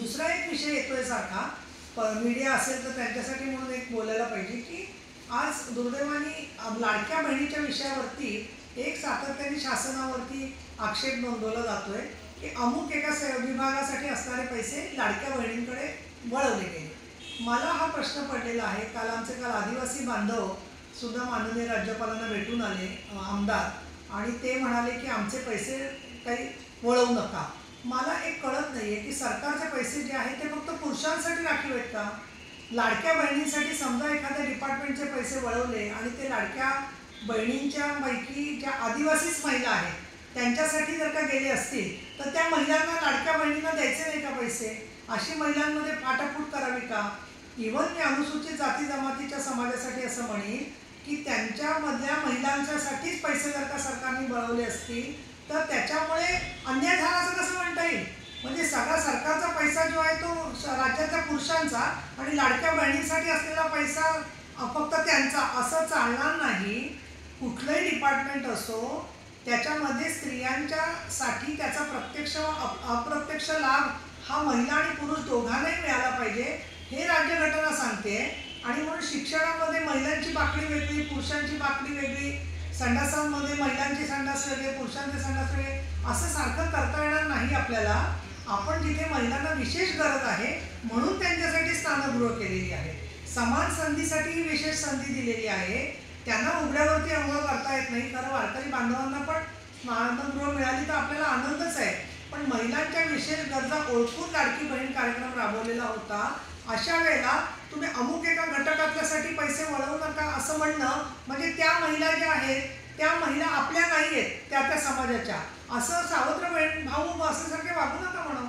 दुसरा एक विषय येतोय सारखा मीडिया असेल तर त्यांच्यासाठी म्हणून एक बोलायला पाहिजे की आज दुर्दैवाने लाडक्या बहिणीच्या विषयावरती एक सातत्याने शासनावरती आक्षेप नोंदवला जातोय की अमुक एका विभागासाठी असणारे पैसे लाडक्या बहिणींकडे वळवले गेले. मला हा प्रश्न पडलेला आहे. काल आदिवासी बांधव सुद्धा माननीय राज्यपालांना भेटून आले आमदार, आणि ते म्हणाले की आमचे पैसे काही वळवू नका. मला एक कळत नाही आहे की सरकारचे पैसे जे आहेत ते फक्त पुरुषांसाठी राखीव आहेत का? लाडक्या बहिणींसाठी समजा एखाद्या डिपार्टमेंटचे पैसे वळवले आणि ते लाडक्या बहिणींच्या पैकी ज्या आदिवासीच महिला आहेत त्यांच्यासाठी जर का गेले असतील तर त्या महिलांना लाडक्या बहिणींना द्यायचे नाही का पैसे? अशी महिलांमध्ये फाटाफूट करावी का? इव्हन मी अनुसूचित जाती जमातीच्या समाजासाठी असं म्हणेन की त्यांच्यामधल्या महिलांच्यासाठीच पैसे जर का सरकारने वळवले असतील तर त्याच्यामुळे अन्याय झाला असं कसं म्हणता येईल? म्हणजे सगळा सरकारचा पैसा जो आहे तो राज्याच्या पुरुषांचा आणि लाडक्या बहिणींसाठी असलेला पैसा फक्त त्यांचा असं चालणार नाही. कुठलंही डिपार्टमेंट असो त्याच्यामध्ये स्त्रियांच्यासाठी त्याचा प्रत्यक्ष व अप्रत्यक्ष लाभ हा महिला आणि पुरुष दोघांनाही मिळाला पाहिजे हे राज्यघटना सांगते. आणि म्हणून शिक्षणामध्ये महिलांची बाकडी वेगळी, पुरुषांची बाकडी वेगळी, संडासांमध्ये महिलांचे संडास वेगळे, पुरुषांचे संडास वेगळे असं सारखं करता येणार नाही आपल्याला. आपण जिथे महिलांना विशेष गरज आहे म्हणून त्यांच्यासाठी स्नानगृह केलेली आहे, समान संधीसाठी विशेष संधी दिलेली आहे. त्यांना उघड्यावरती अंघोळ करता येत नाही, कारण वारकरी बांधवांना पण स्नानगृह मिळाली तर आपल्याला आनंदच आहे. पण महिलांच्या विशेष गरजा ओळखून लाडकी बहीण कार्यक्रम राबवलेला होता. अशा वेळेला तुम्ही अमुक एका घटकातल्यासाठी पैसे वळवू नका असं म्हणणं म्हणजे त्या महिला ज्या आहेत त्या महिला आपल्या नाही आहेत, त्या समाजाच्या, असं सावत्र बहीण भाऊ असल्यासारखे वागू नका म्हणून.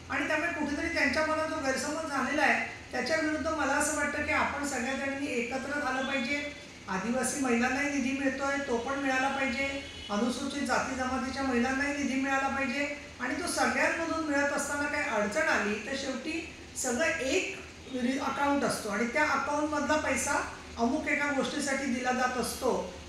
आणि त्यामुळे कुठेतरी त्यांच्या मनात जो गैरसमज झालेला आहे त्याच्या विरुद्ध मला असं वाटतं की आपण सगळ्या जणांनी एकत्र झालं पाहिजे. आदिवासी महिलांनाही निधी मिळतोय तो पण मिळाला पाहिजे, अनुसूचित जाती जमातीच्या महिलांनाही निधी मिळाला पाहिजे. आणि तो सगळ्यांमधून मिळत असताना काही अडचण आली तर शेवटी सगळं एक अकाउंट असतो आणि त्या अकाउंटमधला पैसा अमुक एका गोष्टीसाठी दिला जात असतो.